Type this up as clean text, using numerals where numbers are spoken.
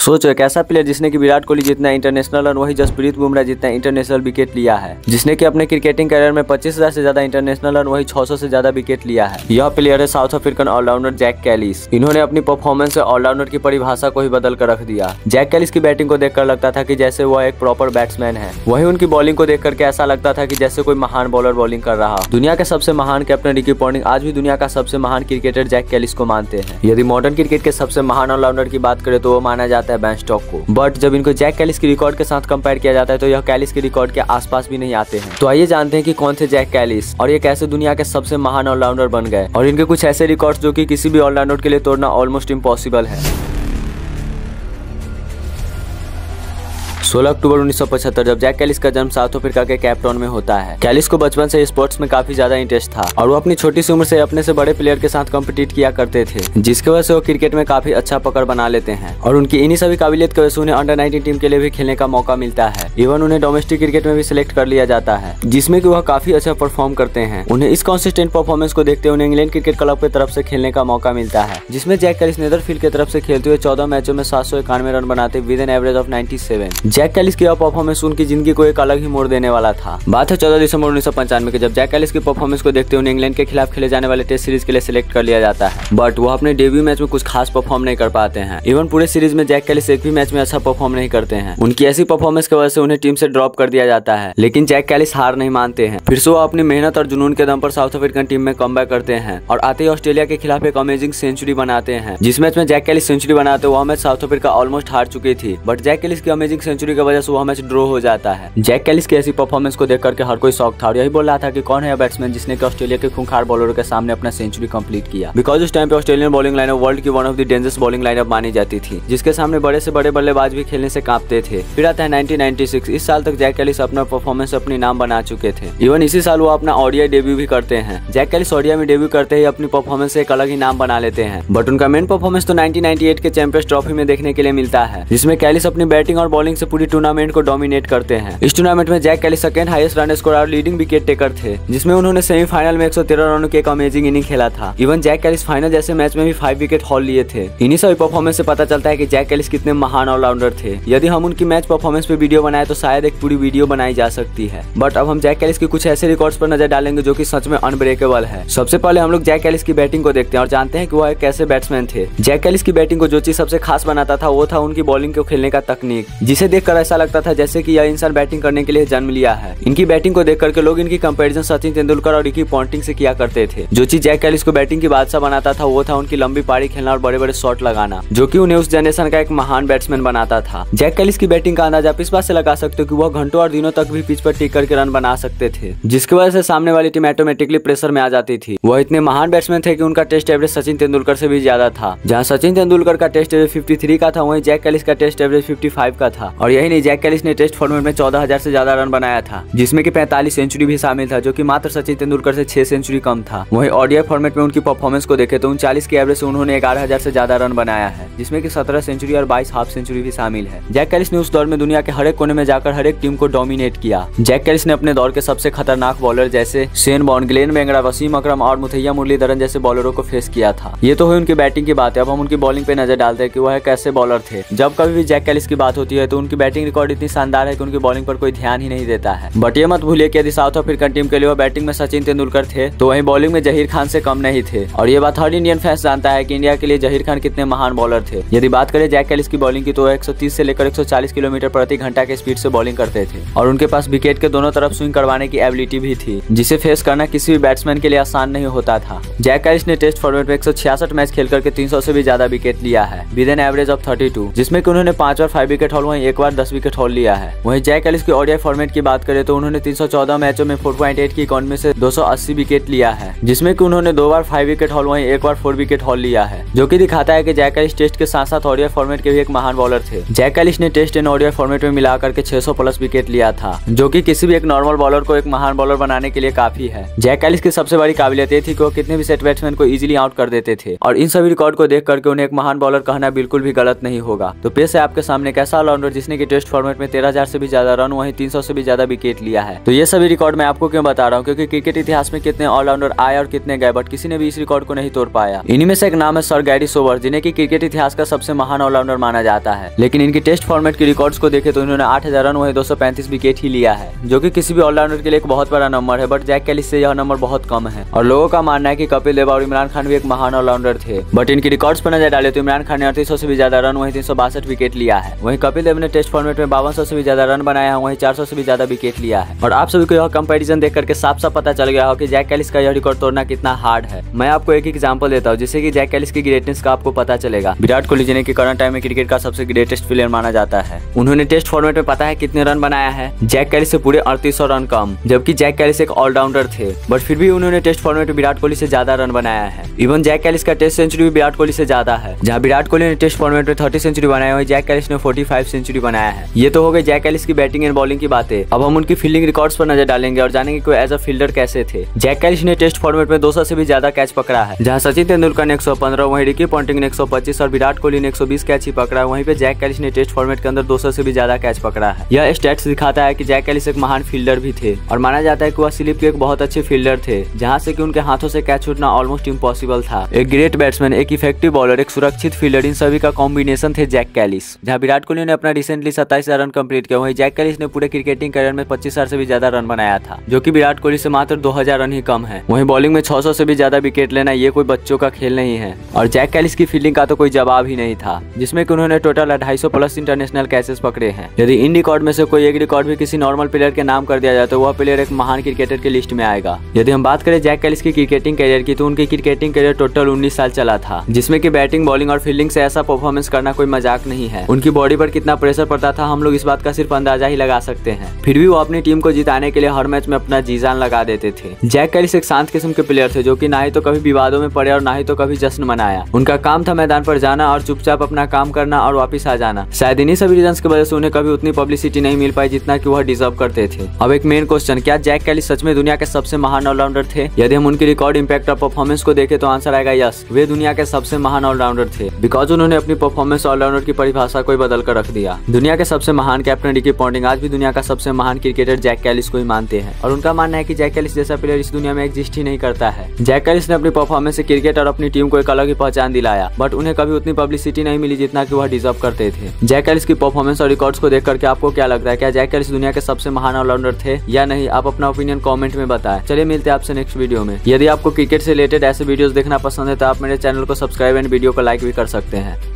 सोचो एक ऐसा प्लेयर जिसने कि विराट कोहली जितना इंटरनेशनल और वही जसप्रीत बुमराह जितना इंटरनेशनल विकेट लिया है, जिसने कि अपने क्रिकेटिंग करियर में 25,000 से ज्यादा इंटरनेशनल और वही 600 से ज्यादा विकेट लिया है। यह प्लेयर है South African allrounder Jacques Kallis. इन्होंने अपनी परफॉर्मेंस से ऑलराउंडर की परिभाषा को ही बदल कर रख दिया। जैक कैलिस की बैटिंग को देखकर लगता था कि जैसे वह एक प्रॉपर बैट्समैन है, वही उनकी बॉलिंग को देखकर ऐसा लगता था कि जैसे कोई महान बॉलर बॉलिंग कर रहा। दुनिया के सबसे महान कैप्टन रिकी पॉन्टिंग आज भी दुनिया का सबसे महान क्रिकेटर जैक कैलिस को मानते हैं। यदि मॉडर्न क्रिकेट के सबसे महान ऑलराउंडर की बात करें तो वो माना जाता है बेन स्टोक्स को, बट जब इनको जैक कैलिस के रिकॉर्ड के साथ कंपेयर किया जाता है तो यह कैलिस के रिकॉर्ड के आसपास भी नहीं आते हैं। तो आइए जानते हैं कि कौन थे जैक कैलिस और ये कैसे दुनिया के सबसे महान ऑलराउंडर बन गए, और इनके कुछ ऐसे रिकॉर्ड्स जो कि किसी भी ऑलराउंडर के लिए तोड़ना ऑलमोस्ट इम्पॉसिबल है। 16 अक्टूबर 1975 जब जैक कैलिस का जन्म साउथ अफ्रीका के केप टाउन में होता है। कैलिस को बचपन से स्पोर्ट्स में काफी ज्यादा इंटरेस्ट था और वो अपनी छोटी सी उम्र से अपने से बड़े प्लेयर के साथ कम्पिटिट किया करते थे, जिसकी वजह से वो क्रिकेट में काफी अच्छा पकड़ बना लेते हैं और उनकी इन्हीं सभी काबिलियत की वजह से उन्हें अंडर 19 टीम के लिए भी खेलने का मौका मिलता है। इवन उन्हें डोमेस्टिक क्रिकेट में भी सिलेक्ट कर लिया जाता है, जिसमें कि वह काफी अच्छा परफॉर्म करते हैं। उन्हें इस कंसिस्टेंट परफॉर्मेंस को देखते हुए इंग्लैंड क्रिकेट क्लब की तरफ से खेलने का मौका मिलता है, जिसमें जैक कैलिस नेदरफील्ड की तरफ से खेलते हुए 14 मैचों में 791 रन बनाते with an average of 97। Jacques Kallis की परफॉर्मेंस उनकी जिंदगी को एक अलग ही मोड़ देने वाला था। बात है 14 दिसंबर 1995 की, जब जैक कैलिस की परफॉर्मेंस को देखते हुए इंग्लैंड के खिलाफ खेले जाने वाले टेस्ट सीरीज के लिए सिलेक्ट कर लिया जाता है, बट वो अपने डेब्यू मैच में कुछ खास परफॉर्म नहीं कर पाते हैं। इवन पूरे सीरीज में जैक कैलिस एक भी मैच में अच्छा परफॉर्म नहीं करते हैं। उनकी ऐसी परफॉर्मेंस की वजह से उन्हें टीम से ड्रॉप कर दिया जाता है, लेकिन जैक कैलिस हार नहीं मानते हैं। फिर से वो अपनी मेहनत और जुनून के दम पर साउथ अफ्रीकन टीम में कमबैक करते हैं और आते ही ऑस्ट्रेलिया के खिलाफ एक अमेजिंग सेंचुरी बनाते हैं। जिस मैच में जैक कैलिस सेंचुरी बनाते वह मैच साउथ अफ्रीका ऑलमोस्ट हार चुकी थी, बट जैक कैलिस की अमेजिंग सेंचुरी की वजह से वह मैच ड्रॉ हो जाता है। जैक कैलिस की ऐसी परफॉर्मेंस को देख करके हर कोई शॉक था और यही बोल रहा था कि कौन है यह बैट्समैन जिसने कि ऑस्ट्रेलिया के खूंखार बॉलरों के सामने अपना सेंचुरी कंप्लीट किया। बिकॉज उस टाइम पे ऑस्ट्रेलियन बॉलिंग लाइनअप वर्ल्ड की one of the dangerous bowling lineup मानी जाती थी, जिसके सामने बड़े से बड़े बल्लेबाज भी खेलने से कांपते थे। फिर आता है 1996। इस साल तक जैक कैलिस अपना परफॉर्मेंस अपनी नाम बना चुके थे। इवन इसी साल वो अपना ओडीआई डेब्यू भी करते हैं। जैक कैलिस ओडीआई में डेब्यू करते ही अपनी परफॉर्मेंस से एक अलग ही नाम बना लेते हैं, बट उनका मेन परफॉर्मेंस तो 1998 के चैंपियंस ट्रॉफी में देखने के लिए मिलता है, जिसमें कैलिस अपनी बैटिंग और बॉलिंग से पूरी टूर्नामेंट को डोमिनेट करते हैं। इस टूर्नामेंट में Jacques Kallis second highest run scorer और लीडिंग विकेट टेकर थे, जिसमें उन्होंने सेमीफाइनल में 113 रनों की एक अमेजिंग इनिंग खेला था। इवन जैक कैलिस फाइनल जैसे मैच में भी 5 विकेट हॉल लिए थे। इन्हीं सभी परफॉर्मेंस से पता चलता है कि जैक कैलिस कितने महान ऑलराउंडर थे। यदि हम उनकी मैच परफॉर्मेंस पे वीडियो बनाए तो शायद एक पूरी वीडियो बनाई जा सकती है, बट अब हम जैक कैलिस के कुछ ऐसे रिकॉर्ड्स पर नजर डालेंगे जो कि सच में अनब्रेकेबल है। सबसे पहले हम लोग जैक कैलिस की बैटिंग को देखते हैं और जानते हैं कि वह एक कैसे बैट्समैन थे। जैक कैलिस की बैटिंग को जो चीज सबसे खास बनाता था वो था उनकी बॉलिंग को खेलने का तकनीक, जिसे देखकर ऐसा लगता था जैसे कि यह इंसान बैटिंग करने के लिए जन्म लिया है। इनकी बैटिंग को देख करके लोग इनकी कंपैरिजन सचिन तेंदुलकर और रिकी पॉन्टिंग से किया करते थे। जो चीज जैक कैलिस को बैटिंग की बादशाह बनाता था वो था उनकी लंबी पारी खेलना और बड़े बड़े शॉट लगाना, जो कि उन्हें उस जनरेशन का एक महान बैट्समैन बनाता था। जैक कैलिस की बैटिंग का अंदाजा आप इस बात से लगा सकते हो कि वह घंटों और दिनों तक भी पिच पर टिक करके रन बना सकते थे, जिसकी वजह से सामने वाली टीम ऑटोमेटिकली प्रेशर में आ जाती थी। वह इतने महान बैट्समैन थे कि उनका टेस्ट एवरेज सचिन तेंदुलकर से भी ज्यादा था। जहाँ सचिन तेंदुलकर का टेस्ट एवरेज 53 का था, वहीं जैक कैलिस का टेस्ट एवरेज 55 का था। और यही नहीं, जैक कैलिस ने टेस्ट फॉर्मेट में 14,000 से ज्यादा रन बनाया था, जिसमें कि 45 सेंचुरी भी शामिल था, जो कि मात्र सचिन तेंदुलकर से 6 सेंचुरी कम था। वहीं ओडीआई फॉर्मेट में उनकी परफॉर्मेंस को देखे तो 39 के एवरेज से उन्होंने 11,000 से ज्यादा रन बनाया है, जिसमें कि 17 सेंचुरी और 22 हाफ सेंचुरी भी शामिल है। जैक कैलिस ने उस दौर में दुनिया के हर एक कोने में जाकर हर एक टीम को डोमिनेट किया। जैक कैलिस ने अपने दौर के सबसे खतरनाक बॉलर जैसे शेन बॉर्न, ग्लेन बेंगड़ा, वसीम अकरम और मुथैया मुरलीधरन जैसे बॉलरों को फेस किया था। ये तो हुई उनकी बैटिंग की बात है। अब हम उनकी बॉलिंग पे नजर डालते हैं कि वह कैसे बॉलर थे। जब कभी भी जैक कैलिस की बात होती है तो उनकी बैटिंग रिकॉर्ड इतनी शानदार है कि उनकी बॉलिंग पर कोई ध्यान ही नहीं देता है। बट ये मत भूलिए कि यदि साउथ अफ्रीकन टीम के लिए वह बैटिंग में सचिन तेंदुलकर थे तो वहीं बॉलिंग में जहीर खान से कम नहीं थे। और ये बात हर इंडियन फैंस जानता है कि इंडिया के लिए जहीर खान कितने महान बॉलर थे। यदि बात करें जैक कैलिस की बॉलिंग की तो 130 से लेकर 140 किलोमीटर प्रति घंटा के स्पीड से बॉलिंग करते थे और उनके पास विकेट के दोनों तरफ स्विंग करवाने की एबिलिटी भी थी, जिसे फेस करना किसी भी बैट्समैन के लिए आसान नहीं होता था। जैक कैलिस ने टेस्ट फॉर्मेट में 166 मैच खेल करके 300 से भी ज्यादा विकेट लिया है विद एन एवरेज ऑफ 32, जिसमें कि उन्होंने 5 बार 5 विकेट हॉल वहीं एक बार 10 विकेट हॉल लिया है। वहीं जैक कैलिस की ओडीआई फॉर्मेट की बात करें तो उन्होंने 314 मैचों में 4.8 की इकोनॉमी से 280 विकेट लिया है, जिसमें कि उन्होंने 2 बार 5 विकेट हॉल वहीं एक बार 4 विकेट हॉल लिया है, जो कि दिखाता है कि जैक कैलिस टेस्ट के साथ साथ ओडीआई फॉर्मेट के भी एक महान बॉलर थे। जैक कैलिस ने टेस्ट एंड ओडीआई फॉर्मेट में मिलाकर के 600 प्लस विकेट लिया था, जो कि किसी भी एक नॉर्मल बॉलर को एक महान बॉलर बनाने के लिए काफी है। जैक कैलिस की सबसे बड़ी काबिलियत ये थी कि वो कितने भी सेट बैट्समैन को इजीली आउट कर देते थे और इन सभी रिकॉर्ड को देख करके उन्हें एक महान बॉलर कहना बिल्कुल भी गलत नहीं होगा। तो पेश है आपके सामने एक ऐसा ऑलराउंडर जिसने की कि टेस्ट फॉर्मेट में 13,000 से भी ज्यादा रन, वहीं 300 से भी ज्यादा विकेट लिया है। तो ये सभी रिकॉर्ड मैं आपको क्यों बता रहा हूँ, क्योंकि क्रिकेट इतिहास में कितने ऑलराउंडर आए और कितने गए, बट किसी ने भी इस रिकॉर्ड को नहीं तोड़ पाया। इन्हीं में से एक नाम है सर गैरी सोबर्स, जिन्हें की क्रिकेट इतिहास का सबसे महान ऑलराउंडर माना जाता है। लेकिन इनकी टेस्ट फॉर्मेट की रिकॉर्ड्स को देखे तो इन्होंने 8,000 रन वहीं 235 विकेट ही लिया है, जो कि किसी भी ऑलराउंडर के लिए एक बहुत बड़ा नंबर है। बट जैक कैलिस से यह नंबर बहुत कम है और लोगों का मानना है कि कपिल देव और इमरान खान भी एक महान ऑलराउंडर थे। बट इनकी रिकॉर्ड्स पर नजर डाले तो इमरान खान ने 3800 से भी ज्यादा रन वहीं 362 विकेट लिया है। वहीं कपिल देव ने टेस्ट फॉर्मेट में 5200 से भी ज्यादा रन बनाया है, वहीं 400 से भी ज्यादा विकेट लिया है। और आप सभी को यह कंपैरिजन देख करके साफ साफ पता चल गया हो कि जैक कैलिस का यह रिकॉर्ड तोड़ना कितना हार्ड है। मैं आपको एक एग्जांपल देता हूँ जिससे कि जैक कैलिस की ग्रेटनेस का आपको पता चलेगा। विराट कोहली, जिन्हें कि करंट टाइम में क्रिकेट का सबसे ग्रेटेस्ट प्लेयर माना जाता है, उन्होंने टेस्ट फॉर्मेट में पता है कितने रन बनाया है? जैक कैलिस से पूरे 3800 रन कम, जबकि जैक कैलिस एक ऑलराउंडर थे, बट फिर भी उन्होंने टेस्ट फॉर्मेट में विराट कोहली से ज्यादा रन बनाया है। इवन जैक कैलिस का टेस्ट सेंचुरी भी विराट कोहली से ज्यादा है। जहां विराट कोहली ने टेस्ट फॉर्मेट में 30 सेंचुरी बनाया, वहीं जैक कैलिस ने 45 सेंचुरी बनाया है। ये तो हो गई जैक कैलिस की बैटिंग एंड बॉलिंग की बातें। अब हम उनकी फील्डिंग रिकॉर्ड्स पर नजर डालेंगे और जानेंगे कि एज अ फील्डर कैसे थे। जैक कैलिस ने टेस्ट फॉर्मेट में 200 से भी ज्यादा कैच पकड़ा है, जहां सचिन तेंदुलकर ने 115, वहीं रिकी पॉन्टिंग ने 125 और विराट कोहली ने 120 कैच ही पकड़ा। वहीं पे जैक कैलिस ने टेस्ट फॉर्मेट के अंदर 200 से भी ज्यादा कैच पकड़ा है। यह स्टैट्स दिखाता है कि जैक कैलिस एक महान फील्डर भी थे और माना जाता है कि वह स्लिप के एक बहुत अच्छे फील्डर थे, जहां से कि उनके हाथों से कैच छूटना ऑलमोस्ट इम्पॉसिबल था। एक ग्रेट बैट्समैन, एक इफेक्टिव बॉलर, एक सुरक्षित फील्डर, इन सभी का कॉम्बिनेशन थे जैक कैलिस। जहां विराट कोहली ने अपना रिसेंटली 27,000 रन कंप्लीट किया, वहीं जैक कैलिस ने पूरे क्रिकेटिंग करियर में 25,000 से भी ज्यादा रन बनाया था, जो कि विराट कोहली से मात्र 2,000 रन ही कम है। वहीं बॉलिंग में 600 से भी ज्यादा विकेट लेना ये कोई बच्चों का खेल नहीं है। और जैक कैलिस की फील्डिंग का तो कोई जवाब ही नहीं था, जिसमें कि उन्होंने टोटल 250 प्लस इंटरनेशनल कैचेस पकड़े हैं। यदि इन रिकॉर्ड में से कोई एक रिकॉर्ड भी किसी नॉर्मल प्लेयर के नाम कर दिया जाए तो वह प्लेयर एक महान क्रिकेटर की लिस्ट में आएगा। यदि हम बात करें जैक कैलिस की क्रिकेटिंग करियर की, तो उनकी क्रिकेटिंग करियर टोटल 19 साल चला था, जिसमें कि बैटिंग, बॉलिंग और फील्डिंग से ऐसा परफॉर्मेंस करना कोई मजाक नहीं है। उनकी बॉडी पर कितना प्रेशर पड़ता था हम लोग इस बात का सिर्फ अंदाजा ही लगा सकते हैं। फिर भी वो अपनी टीम को जिताने के लिए हर मैच में अपना जी जान लगा देते थे। जैक कैलिस एक शांत किस्म के प्लेयर थे, जो कि ना ही तो कभी विवादों में पड़े और ना ही तो कभी जश्न मनाया। उनका काम था मैदान पर जाना और चुपचाप अपना काम करना और वापस आ जाना। शायद इन्हीं सभी रीजंस की वजह से उन्हें कभी उतनी पब्लिसिटी नहीं मिल पाई जितना कि वह डिजर्व करते थे। अब एक मेन क्वेश्चन, क्या जैक कैलिस सच में दुनिया के सबसे महान ऑलराउंडर थे? यदि हम उनकी रिकॉर्ड, इंपैक्ट और परफॉर्मेंस को देखें तो आंसर आएगा यस, वे दुनिया के सबसे महान ऑलराउंडर थे, बिकॉज उन्होंने अपनी परफॉर्मेंस ऑलराउंडर की परिभाषा को बदल कर रख दिया। दुनिया के सबसे महान कैप्टन रिकी पॉन्टिंग आज भी दुनिया का सबसे महान क्रिकेटर जैक कैलिस को ही मानते हैं और उनका मानना है कि जैक कैलिस जैसा प्लेयर इस दुनिया में एग्जिस्ट ही नहीं करता है। जैक कैलिस ने अपनी परफॉर्मेंस से क्रिकेट और अपनी टीम को एक अलग ही पहचान दिलाया, बट उन्हें कभी उतनी पब्लिसिटी नहीं मिली जितना कि वह डिजर्व करते थे। जैक कैलिस की परफॉर्मेंस और रिकॉर्ड्स को देख करके आपको क्या लगता है? क्या जैक कैलिस दुनिया के सबसे महान ऑलराउंडर थे या नहीं? आप अपना ओपिनियन कमेंट में बताएं। चलिए मिलते हैं आपसे नेक्स्ट वीडियो में। यदि आपको क्रिकेट से रिलेटेड ऐसे वीडियोस देखना पसंद है तो आप मेरे चैनल को सब्सक्राइब एंड वीडियो को लाइक भी कर सकते हैं।